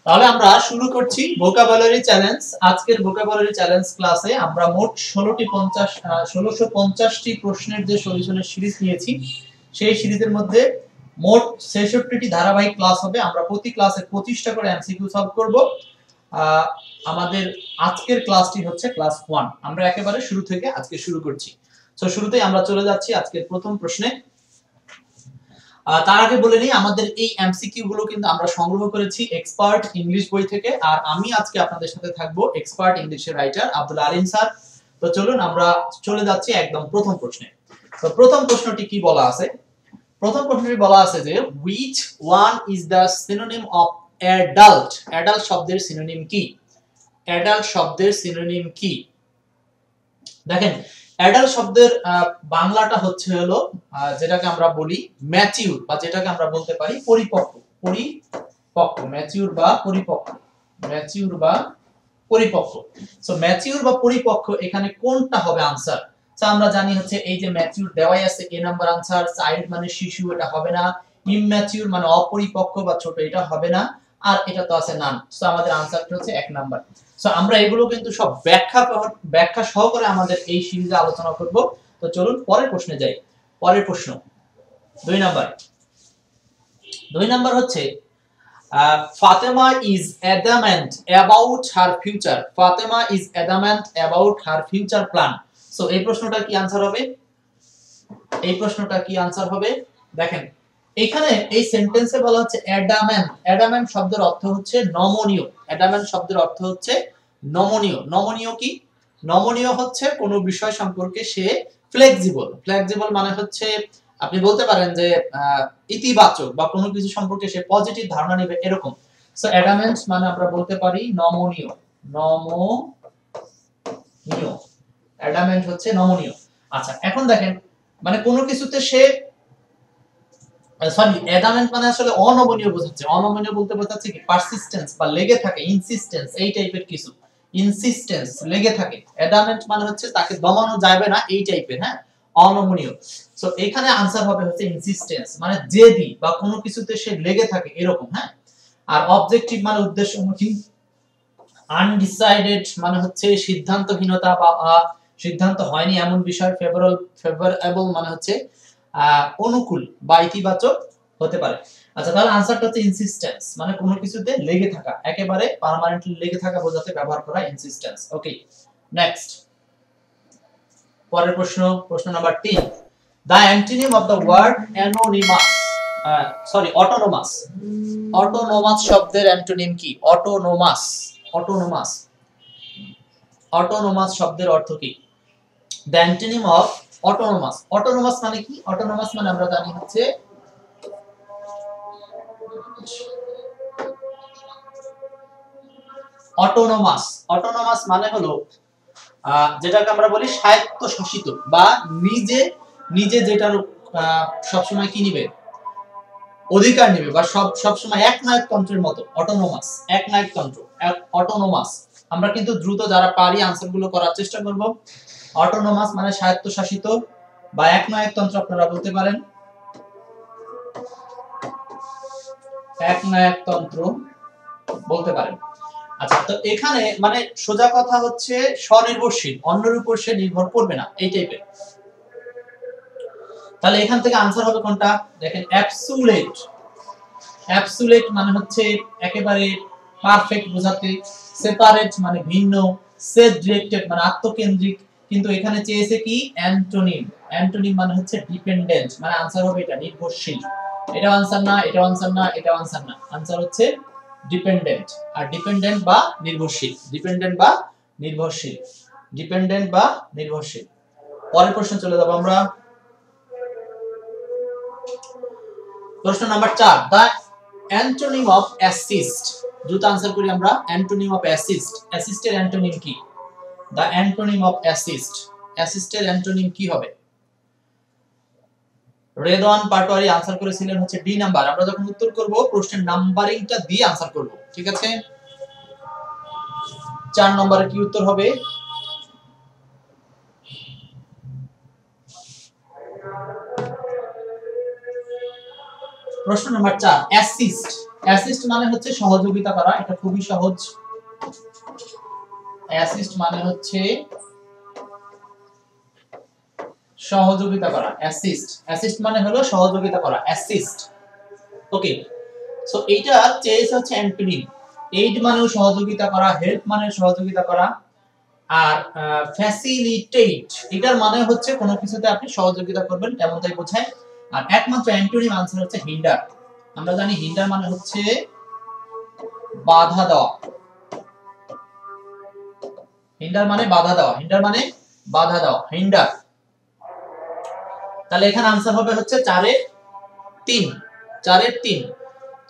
তাহলে আমরা শুরু করছি ভোকাবুলারি চ্যালেঞ্জ। আজকের ভোকাবুলারি চ্যালেঞ্জ ক্লাসে আমরা মোট 1650টি প্রশ্নের যে সলিউশনের সিরিজ নিয়েছি, সেই সিরিজের মধ্যে মোট 66টি ধারাবাহিক ক্লাস হবে। আমরা প্রতি ক্লাসে 25টা করে এমসিকিউ সলভ করব। আমাদের আজকের ক্লাসটি হচ্ছে ক্লাস 1। আমরা একেবারে শুরু থেকে আজকে শুরু করছি। তো শুরুতেই আমরা চলে যাচ্ছি আজকের প্রথম প্রশ্নে। তার আগে বলে নিই, আমাদের এই এমসিকিউ গুলো কিন্তু আমরা সংগ্রহ করেছি এক্সপার্ট ইংলিশ বই থেকে, আর আমি আজকে আপনাদের সাথে থাকবো এক্সপার্ট ইংলিশের রাইটার আব্দুল আলিম স্যার। তো চলুন আমরা চলে যাচ্ছি একদম প্রথম প্রশ্নে। তো প্রথম প্রশ্নটি কি বলা আছে? প্রথম প্রশ্নটি বলা আছে যে which one is the synonym of adult? adult শব্দের সিনোনিম কি? adult শব্দের সিনোনিম কি? দেখেন, অ্যাডাল্ট শব্দের বাংলাটা হচ্ছে হলো যেটাকে আমরা বলি ম্যাচিউর, বা যেটাকে আমরা বলতে পারি পরিপক্ক। পরিপক্ক, ম্যাচিউর বা পরিপক্ক, ম্যাচিউর বা পরিপক্ক। সো ম্যাচিউর বা পরিপক্ক, এখানে কোনটা হবে आंसर? সো আমরা জানি হচ্ছে এই যে ম্যাচিউর দেওয়াই আছে, এ নাম্বার आंसर। চাইল্ড মানে শিশু, এটা হবে না। ইমম্যাচিউর মানে অপরিপক্ক বা ছোট, এটা হবে না। আর এটা তো আছে নান। সো আমাদের आंसरটা হচ্ছে 1 নাম্বার। সো আমরা এগুলো কিন্তু সব ব্যাখ্যা সহকারে আমাদের এই সিরিজে আলোচনা করব। তো চলুন পরের প্রশ্নে যাই। পরের প্রশ্ন 2 নাম্বার। 2 নাম্বার হচ্ছে Fatima is adamant about her future. Fatima is adamant about her future plan. So এই প্রশ্নটা কি आंसर হবে? এই প্রশ্নটা কি आंसर হবে? দেখেন, এখানে এই সেন্টেন্সে বলা হচ্ছে অ্যাডামেন্ট। অ্যাডামেন্ট শব্দের অর্থ হচ্ছে নমনীয়। অ্যাডামেন্ট শব্দের অর্থ হচ্ছে নমনীয়। নমনীয় কি? নমনীয় হচ্ছে কোনো বিষয় সম্পর্কে সে ফ্লেক্সিবল। ফ্লেক্সিবল মানে হচ্ছে আপনি বলতে পারেন যে ইতিবাচক, বা কোনো কিছু সম্পর্কে সে পজিটিভ ধারণা নেবে, এরকম। সো অ্যাডামেন্ট মানে আমরা বলতে পারি নমনীয়। নমনীয়, অ্যাডামেন্ট হচ্ছে নমনীয়। আচ্ছা, এখন দেখেন, মানে কোনো কিছুতে সে সরি, অ্যাডামেন্ট মানে আসলে অনমনীয় বোঝাচ্ছে। অনমনীয় বলতে বোঝাচ্ছে কি পারসিস্টেন্স বা লেগে থাকে, ইনসিস্টেন্স, এই টাইপের কিছু। ইনসিস্টেন্স, লেগে থাকে। অ্যাডামেন্ট মানে হচ্ছে তাকে দমানো যাবে না, এই টাইপের, হ্যাঁ, অনমনীয়। সো এখানে आंसर হবে হচ্ছে ইনসিস্টেন্স, মানে জেদি বা কোনো কিছুতে সে লেগে থাকে, এরকম, হ্যাঁ। আর অবজেক্টিভ মানে উদ্দেশ্যমুখী। আনডিসাইডেড মানে হচ্ছে সিদ্ধান্তহীনতা বা সিদ্ধান্ত হয়নি এমন বিষয়। ফেভারেবল মানে হচ্ছে অনুকূল বা ইতিবাচক হতে পারে। আচ্ছা, তাহলে आंसरটা হচ্ছে ইনসিস্টেন্স, মানে কোনো কিছুতে লেগে থাকা, একেবারে পার্মানেন্টলি লেগে থাকা বোঝাতে ব্যবহার করা ইনসিস্টেন্স। ওকে, নেক্সট পরের প্রশ্ন, প্রশ্ন number 3। The antonym of the word anonymous, autonomous. Autonomous শব্দের অ্যান্টোনিম কি? অটোনোমাস। অটোনোমাস, অটোনোমাস শব্দের অর্থ কি? The antonym of autonomous. Autonomous মানে কি? অটোনোমাস মানে আমরা জানি হচ্ছে অটোনোমাস। অটোনোমাস মানে হলো যেটাকে আমরা বলি স্বায়ত্তশাসিত, বা নিজে নিজে যেটার সব সময় কি নিবে, অধিকার নেবে, বা সব সময় একনায়কতন্ত্রের মতো। অটোনোমাস, একনায়কতন্ত্র, অটোনোমাস। আমরা কিন্তু দ্রুত যারা পারি आंसर গুলো করার চেষ্টা করব। অটোনোমাস মানে স্বায়ত্তশাসিত বা একনায়কতন্ত্র, আপনারা বলতে পারেন একনায়কতন্ত্র বলতে পারেন। আচ্ছা, তো এখানে মানে সোজা কথা হচ্ছে স্বনির্ভরশীল, অন্যের উপর সে নির্ভর করবে না, এই টাইপের। তাহলে এখান থেকে आंसर হবে কোনটা? দেখেন, অ্যাবসুলেট। অ্যাবসুলেট মানে হচ্ছে একেবারে পারফেক্ট বোঝাতে। সেপারেট মানে ভিন্ন। সেলফ ডিরেক্টেড মানে আত্মকেন্দ্রিক। কিন্তু এখানে চেয়েছে কি? অ্যান্টোনিম। অ্যান্টোনিম মানে হচ্ছে ডিপেন্ডেন্ট, মানে आंसर হবে এটা নির্ভরশীল। এটা आंसर না, এটা आंसर না, এটা आंसर না। आंसर হচ্ছে ডিপেন্ডেন্ট। আর ডিপেন্ডেন্ট বা নির্ভরশীল, ডিপেন্ডেন্ট বা নির্ভরশীল, ডিপেন্ডেন্ট বা নির্ভরশীল। পরের প্রশ্ন চলে যাব আমরা। প্রশ্ন number 4। The antonym of assist. দ্রুত आंसर করি আমরা। Antonym of assist. অ্যাসিস্টের অ্যান্টোনিম কি? The antonym of assist. অ্যাসিস্টের অ্যান্টোনিম কি হবে? রেদওয়ান পাটোয়ারি आंसर করেছিলেন হচ্ছে ডি নাম্বার। আমরা যখন উত্তর করব প্রশ্নের নাম্বারিংটা দিয়ে आंसर করব, ঠিক আছে? 4 নম্বরে কি উত্তর হবে? প্রশ্ন নাম্বার 4, অ্যাসিস্ট। অ্যাসিস্ট মানে হচ্ছে সহযোগিতা করা, এটা খুবই সহজ। অ্যাসিস্ট মানে হচ্ছে সহযোগিতা করা, অ্যাসিস্ট, অ্যাসিস্ট মানে হলো সহযোগিতা করা, অ্যাসিস্ট। ওকে, সো এইটা চেয়েছে হচ্ছে অ্যান্টোনিম। এইড মানেও সহযোগিতা করা, হেল্প মানে সহযোগিতা করা, আর ফ্যাসিলিটেট এটার মানে হচ্ছে কোনো কিছুতে আপনি সহযোগিতা করবেন তেমনটাই বোঝায়। আর একমাত্র অ্যান্টোনিম आंसर হচ্ছে হিন্ডার। আমরা জানি হিন্ডার মানে হচ্ছে বাধা দেওয়া, হিন্ডার মানে বাধা দেওয়া, হিন্ডার মানে বাধা দেওয়া, হিন্ডার। তাহলে এখানে आंसर হবে হচ্ছে 4 এর 3, 4 এর 3।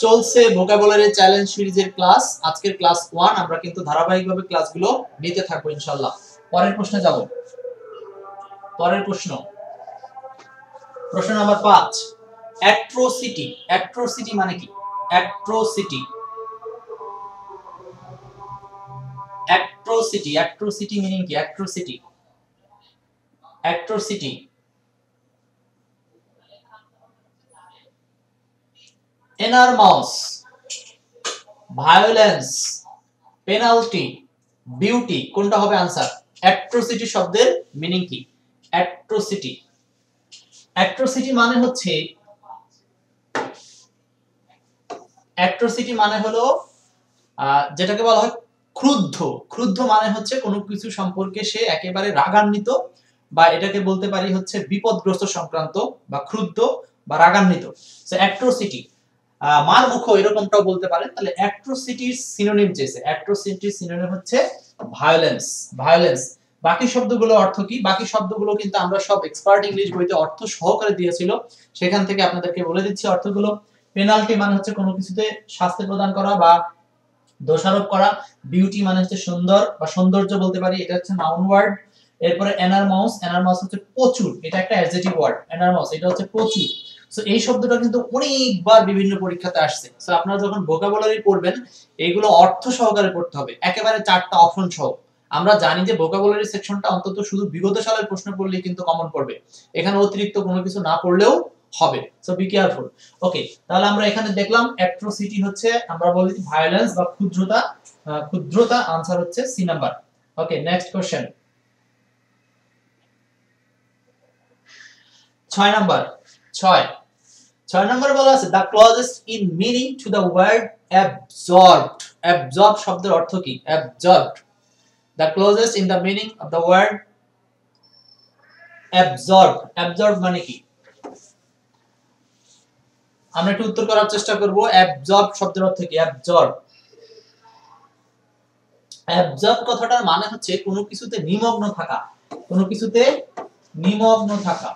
চলছে ভোকাবুলারি চ্যালেঞ্জ সিরিজের ক্লাস, আজকের ক্লাস 1। আমরা কিন্তু ধারাবাহিকভাবে ক্লাসগুলো নিতে থাকবো ইনশাআল্লাহ। পরের প্রশ্নে যাব। পরের প্রশ্ন, প্রশ্ন নাম্বার 5। অ্যাট্রোসিটি, অ্যাট্রোসিটি মানে কি? অ্যাট্রোসিটি, অ্যাট্রোসিটি, অ্যাট্রোসিটি মিনিং কি? Atrocity, atrocity enormous, violence, penalty, beauty, কোনটা হবে आंसर? অ্যাট্রোসিটি শব্দের মিনিং কি? অ্যাট্রোসিটি, অ্যাট্রোসিটি মানে হচ্ছে, অ্যাট্রোসিটি মানে হলো যেটাকে বলা হয় ক্রুদ্ধ। ক্রুদ্ধ মানে হচ্ছে কোনো কিছু সম্পর্কে সে একেবারে রাগান্বিত, বা এটাকে বলতে পারি হচ্ছে বিপদগ্রস্ত সংক্রান্ত, বা ক্রুদ্ধ বা রাগান্বিত। সো অ্যাট্রোসিটি, মারমুখ এরকমটাও বলতে পারেন। তাহলে অ্যাট্রোসিটির সিনোনিম চেয়েছে, অ্যাট্রোসিটির সিনোনিম হচ্ছে ভায়োলেন্স, ভায়োলেন্স। বাকি শব্দগুলো অর্থ কি? বাকি শব্দগুলো কিন্তু আমরা সব এক্সপার্ট ইংলিশ বইতে অর্থ সহকারে দিয়েছিল, সেখান থেকে আপনাদেরকে বলে দিচ্ছি অর্থগুলো। পেনাল্টি মানে হচ্ছে কোনো কিছুতে শাস্তি প্রদান করা বা দোষারোপ করা। বিউটি মানে হচ্ছে সুন্দর বা সৌন্দর্য বলতে পারি, এটা হচ্ছে নাউন ওয়ার্ড। এরপরে এনারমাউস, এনারমাউস হচ্ছে প্রচুর, এটা একটা অ্যাডজেক্টিভ ওয়ার্ড। এনারমাউস এটা হচ্ছে প্রচুর। সো এই শব্দটা কিন্তু অনেকবার বিভিন্ন পরীক্ষাতে আসছে। সো আপনারা যখন ভোকাবুলারি পড়বেন এইগুলো অর্থ সহকারে পড়তে হবে, একেবারে 4টা অপশন সহ। আমরা জানি যে ভোকাবুলারি সেকশনটা অন্তত শুধু বিগত সালের প্রশ্ন পড়লেই কিন্তু কমন পড়বে, এখানে অতিরিক্ত কোনো কিছু না পড়লেও হবে। So be careful. ওকে, তাহলে আমরা এখানে দেখলাম অ্যাট্রোসিটি হচ্ছে আমরা বলি ভায়োলেন্স বা ক্ষুদ্রতা, ক্ষুদ্রতা। आंसर হচ্ছে C number. Okay, next question 6 number. 6 number বলা আছে the closest in meaning to the word absorbed. Absorb শব্দের অর্থ কি? Absorbed, the closest in the meaning of the word absorb. Absorb মানে কি? আমরা একটু উত্তর করার চেষ্টা করব। অ্যাবজর্ব শব্দের অর্থ কি? অ্যাবজর্ব, অ্যাবজর্ব কথাটার মানে হচ্ছে কোনো কিছুতে নিমগ্ন থাকা, কোনো কিছুতে নিমগ্ন থাকা।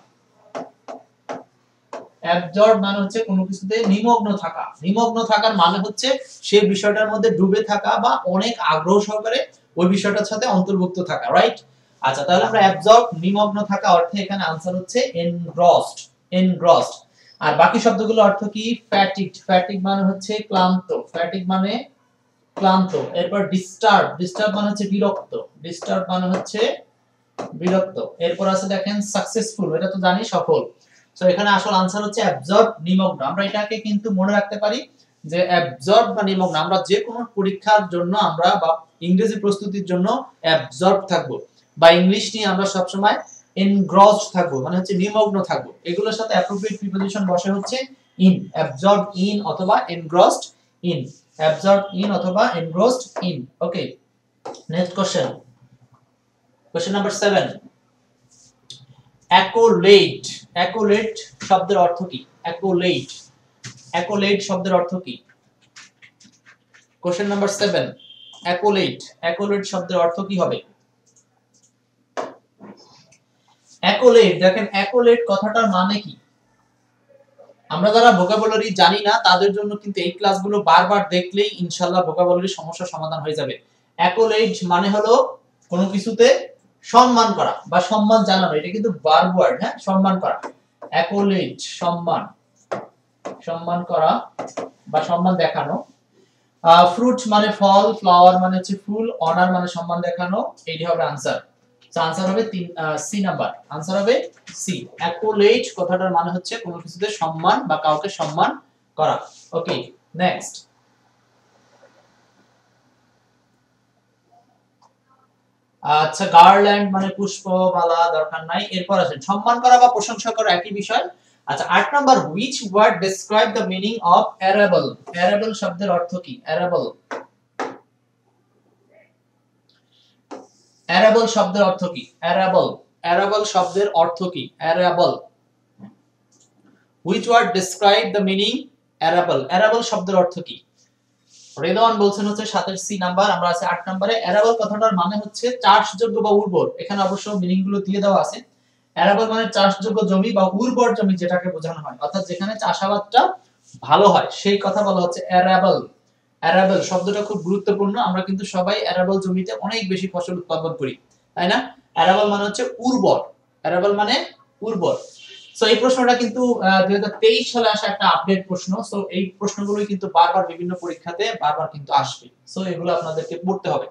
অ্যাবজর্ব মানে হচ্ছে কোনো কিছুতে নিমগ্ন থাকা। নিমগ্ন থাকার মানে হচ্ছে সেই বিষয়টার মধ্যে ডুবে থাকা বা অনেক আগ্রহ সহকারে ওই বিষয়টার সাথে অন্তর্ভুক্ত থাকা, রাইট? আচ্ছা, তাহলে আমরা অ্যাবজর্ব নিমগ্ন থাকা অর্থে এখানে आंसर হচ্ছে এনগ্রসড, এনগ্রসড। আর বাকি শব্দগুলো অর্থ কি? ফ্যাটিগড, ফ্যাটিগ মানে হচ্ছে ক্লান্ত, ফ্যাটিগ মানে ক্লান্ত। এরপর ডিস্টার্ব, ডিস্টার্ব মানে হচ্ছে বিরক্ত, ডিস্টার্ব মানে হচ্ছে বিরক্ত। এরপর আছে দেখেন সাকসেসফুল, এটা তো জানি সফল। সো এখানে আসল आंसर হচ্ছে অ্যাবজর্ব, নিমগ্ন। আমরা এটাকে কিন্তু মনে রাখতে পারি যে অ্যাবজর্ব বা নিমগ্ন, আমরা যে কোনো পরীক্ষার জন্য আমরা বা ইংরেজি প্রস্তুতির জন্য অ্যাবজর্ব থাকব, বা ইংলিশ নিয়ে আমরা সব সময় এনগ্রসড থাকব, মানে হচ্ছে নিমগ্ন থাকব। এগুলোর সাথে অ্যাপ্রোপ্রিয়েট প্রিপোজিশন বসে হচ্ছে ইন, অ্যাবজর্ব ইন অথবা এনগ্রসড ইন, অ্যাবজর্ব ইন অথবা engrossed in. Okay, next question, question number 7। Accolade, accolade শব্দের অর্থ কি? অ্যাকোলেট, অ্যাকোলেট শব্দের অর্থ কি? Question number 7। অ্যাকোলেট, অ্যাকোলেট শব্দের অর্থ কি হবে? অ্যাকোলেট, দেখেন অ্যাকোলেট কথাটার মানে কি? আমরা যারা ভোকাবুলারি জানি না তাদের জন্য কিন্তু এই ক্লাসগুলো বারবার দেখলেই ইনশাআল্লাহ ভোকাবুলারি সমস্যার সমাধান হয়ে যাবে। অ্যাকোলেট মানে হলো কোনো কিছুতে সম্মান করা বা সম্মান জানানো, এটা কিন্তু ভার্ব ওয়ার্ড, হ্যাঁ, সম্মান করা। অ্যাকোলেট সম্মান, সম্মান করা বা সম্মান দেখানো। ফ্রুট মানে ফল, ফ্লাওয়ার মানে হচ্ছে ফুল, অনার মানে সম্মান দেখানো। এইটি হবে आंसर। সো आंसर হবে সি নাম্বার, आंसर হবে সি। অ্যাকোলেট কথাটার মানে হচ্ছে কোনো কিছুতে সম্মান বা কাউকে সম্মান করা। ওকে, নেক্সট, আচ্ছা গার্ল্যান্ড মানে পুষ্পমালা, দরকার নাই। এরপর আছে সম্মান করা বা প্রশংসা করা, একই বিষয়। আচ্ছা 8 number, which word describe the meaning of arable? arable শব্দের অর্থ কি? arable, arable শব্দের অর্থ কি? arable, arable শব্দের অর্থ কি? arable, which word describe the meaning arable? arable শব্দের অর্থ কি? রেদওয়ান বলছেন হচ্ছে 7 সি নাম্বার। আমরা আছে 8 নম্বরে। অ্যারাবল কথাটার মানে হচ্ছে চাষযোগ্য বা উর্বর। এখানে অবশ্য মিনিং গুলো দিয়ে দেওয়া আছে। অ্যারাবল মানে চাষযোগ্য জমি বা উর্বর জমি যেটাকে বোঝানো হয়, অর্থাৎ যেখানে চাষাবাদটা ভালো হয় সেই কথা বলা হচ্ছে অ্যারাবল। অ্যারাবল শব্দটা খুব গুরুত্বপূর্ণ। আমরা কিন্তু সবাই অ্যারাবল জমিতে অনেক বেশি ফসল উৎপাদন করি, তাই না? অ্যারাবল মানে হচ্ছে উর্বর, অ্যারাবল মানে উর্বর। সো এই প্রশ্নটা কিন্তু 2023 সালে আসা একটা আপডেট প্রশ্ন। সো এই প্রশ্নগুলোই কিন্তু বারবার বিভিন্ন পরীক্ষাতে বারবার কিন্তু আসবে। সো এগুলো আপনাদেরকে পড়তে হবে।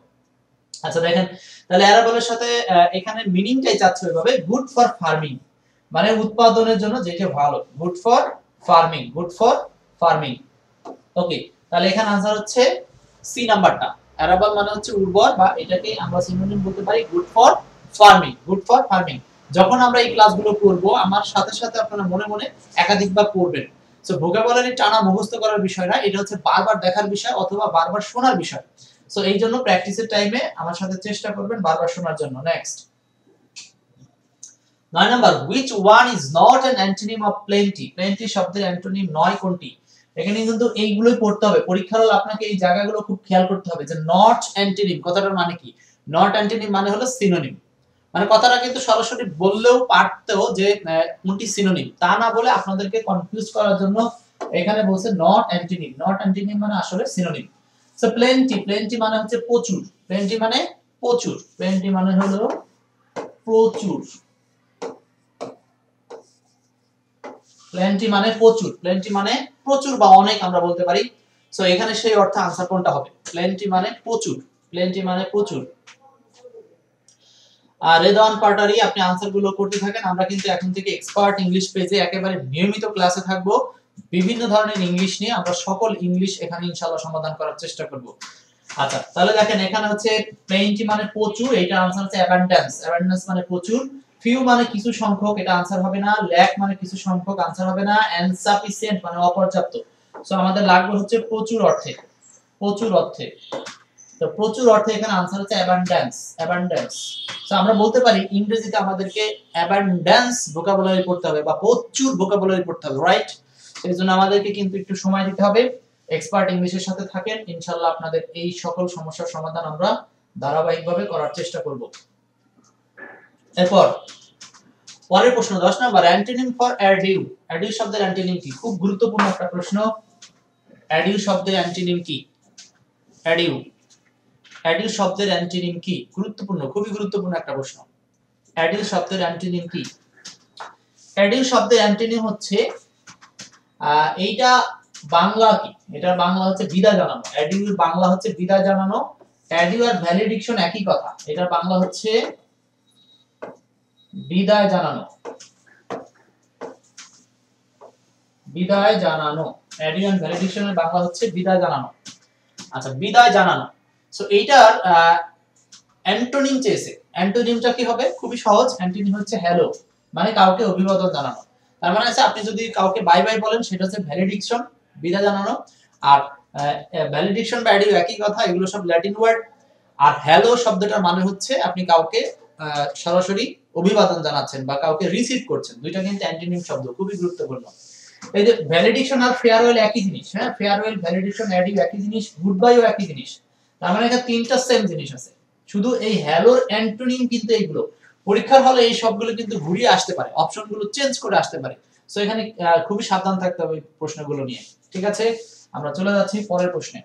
আচ্ছা দেখেন, তাহলে অ্যারাবলের সাথে এখানে মিনিংটাই চাচ্ছে ওইভাবে, গুড ফর ফার্মিং মানে উৎপাদনের জন্য যেটা ভালো, good for farming, good for farming. Okay, তাহলে এখানে आंसर হচ্ছে সি নাম্বারটা। অ্যারাবল মানে হচ্ছে উর্বর, বা এটাকে আমরা সিনোনিম বলতে পারি good for farming, good for farming. যখন আমরা এই ক্লাসগুলো করব আমার সাথে সাথে আপনারা মনে মনে একাধিকবার পড়বেন। সো ভোকাবুলারি টানা মুখস্থ করার বিষয় না, এটা হচ্ছে বারবার দেখার বিষয় অথবা বারবার শোনার বিষয়। সো এই জন্য প্র্যাকটিসের টাইমে আমার সাথে চেষ্টা করবেন বারবার শোনার জন্য। Next 9 number, which one is not an antonym of plenty? plenty শব্দের অ্যান্টোনিম নয় কোনটি? এখানে কিন্তু এইগুলোই পড়তে হবে। পরীক্ষার হলে আপনাকে এই জায়গাগুলো খুব খেয়াল করতে হবে যে নট অ্যান্টোনিম কথাটার মানে কি। নট অ্যান্টোনিম মানে হলো সিনোনিম, মানে কথাটা কিন্তু সরাসরি বললেও পারতেও যে কোনটি সিনোনিম তা না বলে আপনাদেরকে কনফিউজ করার জন্য এখানে বলছে নট অ্যান্টোনিম। নট অ্যান্টোনিম মানে আসলে সিনোনিম। সো প্লেন্টি, প্লেন্টি মানে হচ্ছে প্রচুর, প্লেন্টি মানে প্রচুর, প্লেন্টি মানে হলো প্রচুর, প্লেন্টি মানে প্রচুর, প্লেন্টি মানে প্রচুর বা অনেক আমরা বলতে পারি। সো এখানে সেই অর্থে आंसर কোনটা হবে? প্লেন্টি মানে প্রচুর, প্লেন্টি মানে প্রচুর। আর রেদওয়ান পাটারি আপনি आंसर গুলো করতে থাকেন। আমরা কিন্তু এখন থেকে এক্সপার্ট ইংলিশ পেজে একেবারে নিয়মিত ক্লাসে থাকব। বিভিন্ন ধরনের ইংলিশ নিয়ে আমরা সকল ইংলিশ এখানে ইনশাআল্লাহ সমাধান করার চেষ্টা করব। আচ্ছা তাহলে দেখেন এখানে হচ্ছে প্লেন্টি মানে প্রচুর, এটা आंसर হচ্ছে অ্যাবান্ডেন্স, অ্যাবান্ডেন্স মানে প্রচুর। ফিউ মানে কিছু সংখ্যক, এটা आंसर হবে না। ল্যাক মানে কিছু সংখ্যক, आंसर হবে না। ইনসাফিসিয়েন্ট মানে অপর্যাপ্ত। সো আমাদের লাগবে হচ্ছে প্রচুর অর্থে, প্রচুর অর্থে। তো প্রচুর অর্থে এখানে आंसर হচ্ছে অ্যাবান্ডেন্স, অ্যাবান্ডেন্স। সো আমরা বলতে পারি ইংরেজিতে আমাদেরকে অ্যাবান্ডেন্স ভোকাবুলারি পড়তে হবে বা প্রচুর ভোকাবুলারি পড়তে হবে, রাইট? সেজন্য আমাদেরকে কিন্তু একটু সময় দিতে হবে। এক্সপার্ট ইংলিশের সাথে থাকেন, ইনশাআল্লাহ আপনাদের এই সকল সমস্যার সমাধান আমরা ধারাবাহিকভাবে করার চেষ্টা করব। এরপর পরের প্রশ্ন 10 number, antonym for adieu. Adieu শব্দের অ্যান্টোনিম কি? খুব গুরুত্বপূর্ণ একটা প্রশ্ন। অ্যাডিউ শব্দের অ্যান্টোনিম কি? অ্যাডিউ, অ্যাডিউ শব্দের অ্যান্টোনিম কি? গুরুত্বপূর্ণ, খুবই গুরুত্বপূর্ণ একটা প্রশ্ন। অ্যাডিউ শব্দের অ্যান্টোনিম কি? অ্যাডিউ শব্দের অ্যান্টোনিম হচ্ছে এইটা বাংলা কি? এটার বাংলা হচ্ছে বিদায় জানানো। অ্যাডিউর বাংলা হচ্ছে বিদায় জানানো। অ্যাডিউ আর ভ্যালিডিকশন একই কথা। এটার বাংলা হচ্ছে বিদায় জানানো, বিদায় জানানো। অ্যাডিউ আর ভ্যালিডিকশনের বাংলা হচ্ছে বিদায় জানানো। আচ্ছা বিদায় জানানো। সো এইটার অ্যান্টোনিম চেয়েছে। অ্যান্টোনিমটা কি হবে? খুবই সহজ। অ্যান্টোনিম হচ্ছে হ্যালো, মানে কাউকে অভিবাদন জানানো। তার মানে আছে আপনি যদি কাউকে বাই বাই বলেন সেটা হচ্ছে ভ্যালিডিকশন, বিদায় জানানো। আর ভ্যালিডিকশন বা অ্যাডিউ একই কথা, এগুলো সব ল্যাটিন ওয়ার্ড। আর হ্যালো শব্দটার মানে হচ্ছে আপনি কাউকে সরাসরি অভিবাদন জানাচ্ছেন বা কাউকে রিসিভ করছেন। দুইটা কিন্তু অ্যান্টোনিম শব্দ, খুবই গুরুত্বপূর্ণ। এই যে ভ্যালিডিকশন আর ফেয়ারওয়েল একই জিনিস, হ্যাঁ? ফেয়ারওয়েল, ভ্যালিডিকশন, অ্যাডিউ একই জিনিস, গুড বাইও একই জিনিস। তার মানে এখানে তিনটা সেম জিনিস আছে। শুধু এই হ্যালোর অ্যান্টোনিম কিন্তু এইগুলো। পরীক্ষার হলে এই সবগুলো কিন্তু ঘুরিয়ে আসতে পারে, অপশনগুলো চেঞ্জ করে আসতে পারে। সো এখানে খুবই সাবধান থাকতে হবে প্রশ্নগুলো নিয়ে। ঠিক আছে, আমরা চলে যাচ্ছি পরের প্রশ্নে।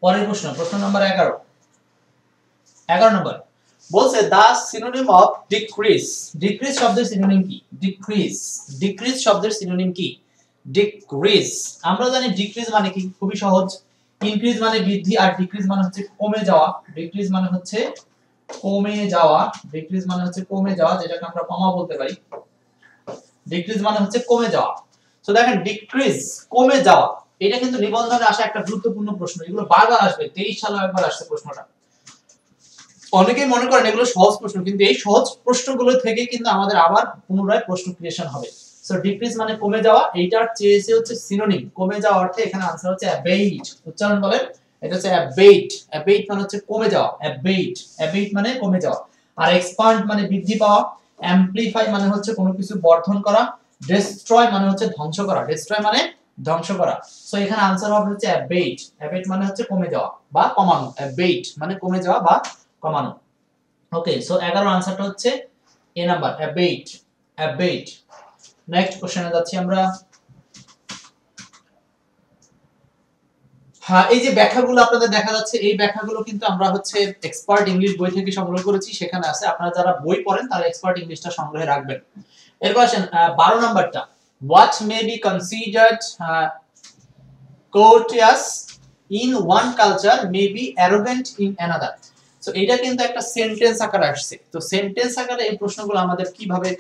পরের প্রশ্ন, প্রশ্ন নাম্বার 11। 11 নম্বর বলছে দা সিনোনিম অফ ডিক্রিজ। ডিক্রিজ শব্দের সিনোনিম কি? ডিক্রিজ, ডিক্রিজ শব্দের সিনোনিম কি? ডিক্রিজ। আমরা জানি ডিক্রিজ মানে কি, খুবই সহজ। ইনক্রিজ মানে বৃদ্ধি আর ডিক্রিজ মানে হচ্ছে কমে যাওয়া। ডিক্রিজ মানে হচ্ছে কমে যাওয়া, ডিক্রিজ মানে হচ্ছে কমে যাওয়া, যেটাকে আমরা কমা বলতে পারি। ডিক্রিজ মানে হচ্ছে কমে যাওয়া। সো দেখেন ডিক্রিজ কমে যাওয়া, এটা কিন্তু নিবন্ধনে আসা একটা গুরুত্বপূর্ণ প্রশ্ন, এগুলো বারবার আসবে, 23 সালে একবার আসছে প্রশ্নটা। অনেকেই মনে করেন এগুলো সহজ প্রশ্ন, কিন্তু এই সহজ প্রশ্নগুলো থেকে কিন্তু আমাদের আবার পুনরায় প্রশ্ন ক্রিয়েশন হবে। সো ডিক্রিজ মানে কমে যাওয়া, এইটার চেয়েছে হচ্ছে সিনোনিম, কমে যাওয়া অর্থে এখানে आंसर হচ্ছে অ্যাবেট। উচ্চারণ বলেন, এটা হচ্ছে অ্যাবেট। অ্যাবেট মানে হচ্ছে কমে যাওয়া, অ্যাবেট, অ্যাবেট মানে কমে যাওয়া। আর এক্সপান্ড মানে বৃদ্ধি পাওয়া, অ্যামপ্লিফাই মানে হচ্ছে কোনো কিছু বর্ধন করা, ডেস্ট্রয় মানে হচ্ছে ধ্বংস করা, ডেস্ট্রয় মানে ধ্বংস করা। সো এখানে आंसर হবে হচ্ছে অ্যাবেট। অ্যাবেট মানে হচ্ছে কমে যাওয়া বা কমানো, অ্যাবেট মানে কমে যাওয়া বা কমানো। ওকে, সো 11 আনসারটা হচ্ছে এ নাম্বার, অ্যাবেট, অ্যাবেট। নেক্সট কোশ্চেনে যাচ্ছি আমরা। হ্যাঁ, এই যে ব্যাখ্যাগুলো আপনাদের দেখা যাচ্ছে, এই ব্যাখ্যাগুলো কিন্তু আমরা হচ্ছে এক্সপার্ট ইংলিশ বই থেকে সংগ্রহ করেছি, সেখানে আছে। আপনারা যারা বই পড়েন তারা এক্সপার্ট ইংলিশটা সংগ্রহে রাখবেন। এরপর আসেন 12 নাম্বারটা, what may be considered courteous in one culture may be arrogant in another। So এটা কিন্তু একটা সেন্টেন্স আকারে আসছে। তো সেন্টেন্স আকারে এই প্রশ্নগুলো আমাদের কিভাবে